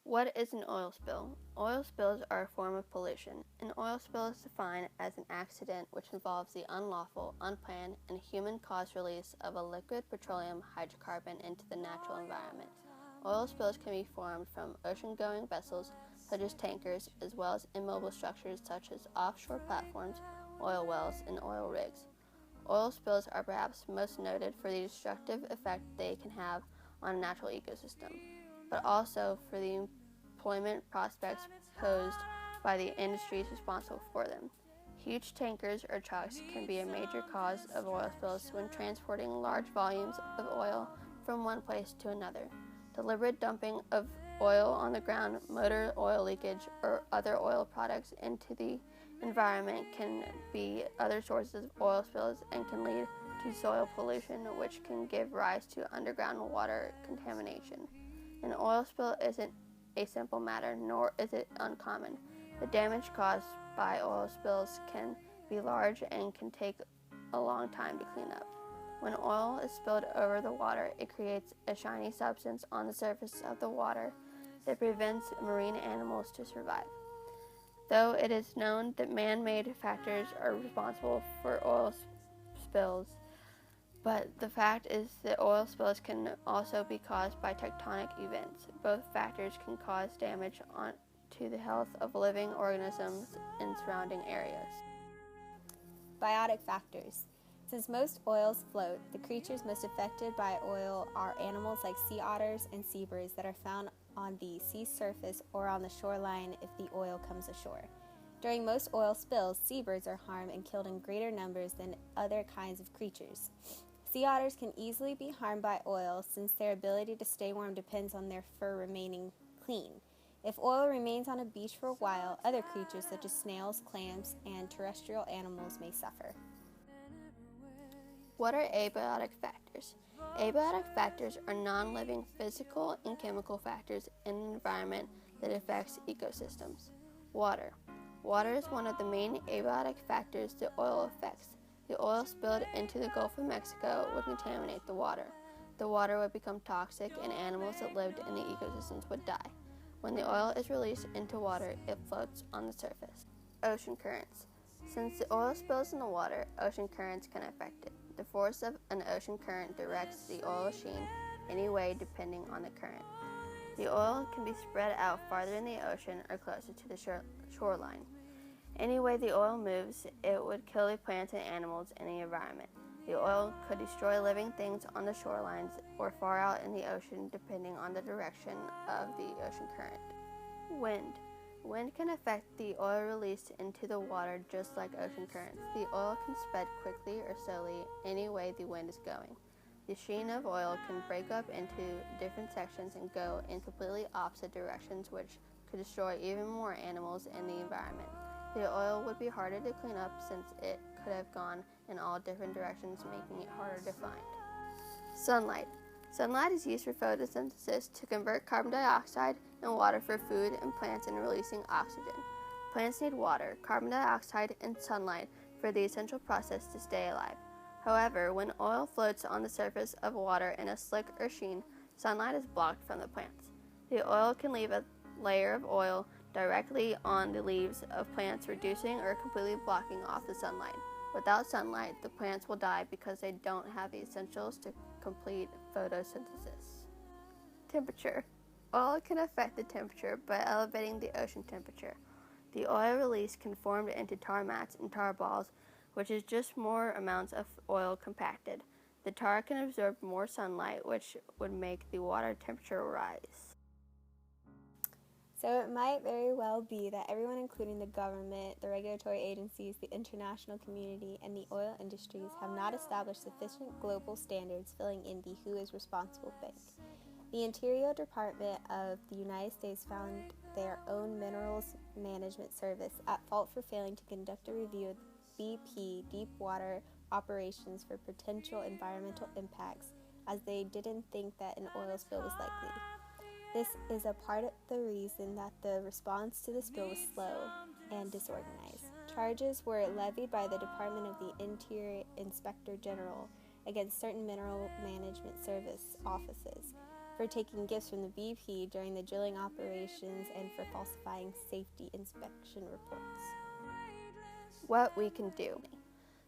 What is an oil spill? Oil spills are a form of pollution. An oil spill is defined as an accident which involves the unlawful, unplanned, and human-caused release of a liquid petroleum hydrocarbon into the natural environment. Oil spills can be formed from ocean-going vessels such as tankers, as well as immobile structures such as offshore platforms, oil wells, and oil rigs. Oil spills are perhaps most noted for the destructive effect they can have on a natural ecosystem, but also for the employment prospects posed by the industries responsible for them. Huge tankers or trucks can be a major cause of oil spills when transporting large volumes of oil from one place to another. Deliberate dumping of oil on the ground, motor oil leakage, or other oil products into the environment can be other sources of oil spills and can lead to soil pollution, which can give rise to underground water contamination. An oil spill isn't a simple matter, nor is it uncommon. The damage caused by oil spills can be large and can take a long time to clean up. When oil is spilled over the water, it creates a shiny substance on the surface of the water that prevents marine animals to survive. Though it is known that man-made factors are responsible for oil spills, but the fact is that oil spills can also be caused by tectonic events. Both factors can cause damage to the health of living organisms in surrounding areas. Biotic factors. Since most oils float, the creatures most affected by oil are animals like sea otters and seabirds that are found on the sea surface or on the shoreline if the oil comes ashore. During most oil spills, seabirds are harmed and killed in greater numbers than other kinds of creatures. Sea otters can easily be harmed by oil since their ability to stay warm depends on their fur remaining clean. If oil remains on a beach for a while, other creatures such as snails, clams, and terrestrial animals may suffer. What are abiotic factors? Abiotic factors are non-living physical and chemical factors in an environment that affects ecosystems. Water. Water is one of the main abiotic factors that oil affects. The oil spilled into the Gulf of Mexico would contaminate the water. The water would become toxic and animals that lived in the ecosystems would die. When the oil is released into water, it floats on the surface. Ocean currents. Since the oil spills in the water, ocean currents can affect it. The force of an ocean current directs the oil sheen any way depending on the current. The oil can be spread out farther in the ocean or closer to the shoreline. Any way the oil moves, it would kill the plants and animals in the environment. The oil could destroy living things on the shorelines or far out in the ocean depending on the direction of the ocean current. Wind. Wind can affect the oil released into the water just like ocean currents. The oil can spread quickly or slowly any way the wind is going. The sheen of oil can break up into different sections and go in completely opposite directions, which could destroy even more animals in the environment. The oil would be harder to clean up since it could have gone in all different directions, making it harder to find. Sunlight. Sunlight is used for photosynthesis to convert carbon dioxide and water for food and plants and releasing oxygen. Plants need water, carbon dioxide, and sunlight for the essential process to stay alive. However, when oil floats on the surface of water in a slick or sheen, sunlight is blocked from the plants. The oil can leave a layer of oil directly on the leaves of plants, reducing or completely blocking off the sunlight. Without sunlight, the plants will die because they don't have the essentials to complete photosynthesis. Temperature. Oil can affect the temperature by elevating the ocean temperature. The oil release can form into tar mats and tar balls, which is just more amounts of oil compacted. The tar can absorb more sunlight, which would make the water temperature rise. So it might very well be that everyone, including the government, the regulatory agencies, the international community, and the oil industries, have not established sufficient global standards filling in the who is responsible bank. The Interior Department of the United States found their own Minerals Management Service at fault for failing to conduct a review of BP deepwater operations for potential environmental impacts, as they didn't think that an oil spill was likely. This is a part of the reason that the response to the spill was slow and disorganized. Charges were levied by the Department of the Interior Inspector General against certain Mineral Management Service offices for taking gifts from the BP during the drilling operations, and for falsifying safety inspection reports. What we can do.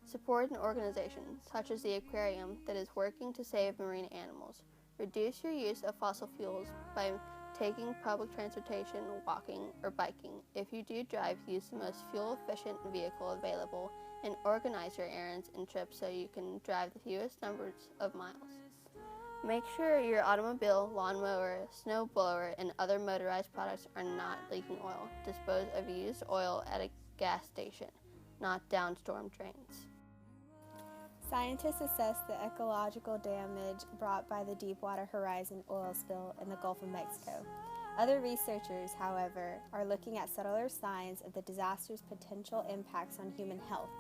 Support an organization, such as the aquarium, that is working to save marine animals. Reduce your use of fossil fuels by taking public transportation, walking, or biking. If you do drive, use the most fuel-efficient vehicle available, and organize your errands and trips so you can drive the fewest numbers of miles. Make sure your automobile, lawnmower, snow blower, and other motorized products are not leaking oil. Dispose of used oil at a gas station, not down storm drains. Scientists assess the ecological damage brought by the Deepwater Horizon oil spill in the Gulf of Mexico. Other researchers, however, are looking at subtler signs of the disaster's potential impacts on human health.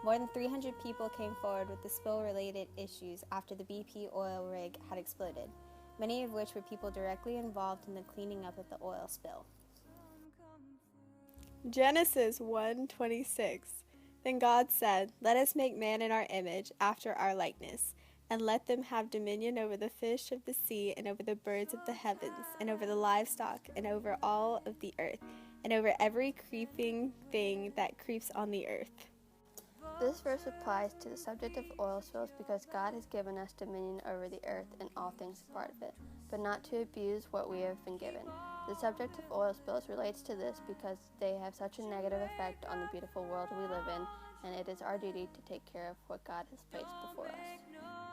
More than 300 people came forward with the spill-related issues after the BP oil rig had exploded, many of which were people directly involved in the cleaning up of the oil spill. Genesis 1:26. Then God said, "Let us make man in our image, after our likeness, and let them have dominion over the fish of the sea, and over the birds of the heavens, and over the livestock, and over all of the earth, and over every creeping thing that creeps on the earth." This verse applies to the subject of oil spills because God has given us dominion over the earth and all things a part of it, but not to abuse what we have been given. The subject of oil spills relates to this because they have such a negative effect on the beautiful world we live in, and it is our duty to take care of what God has placed before us.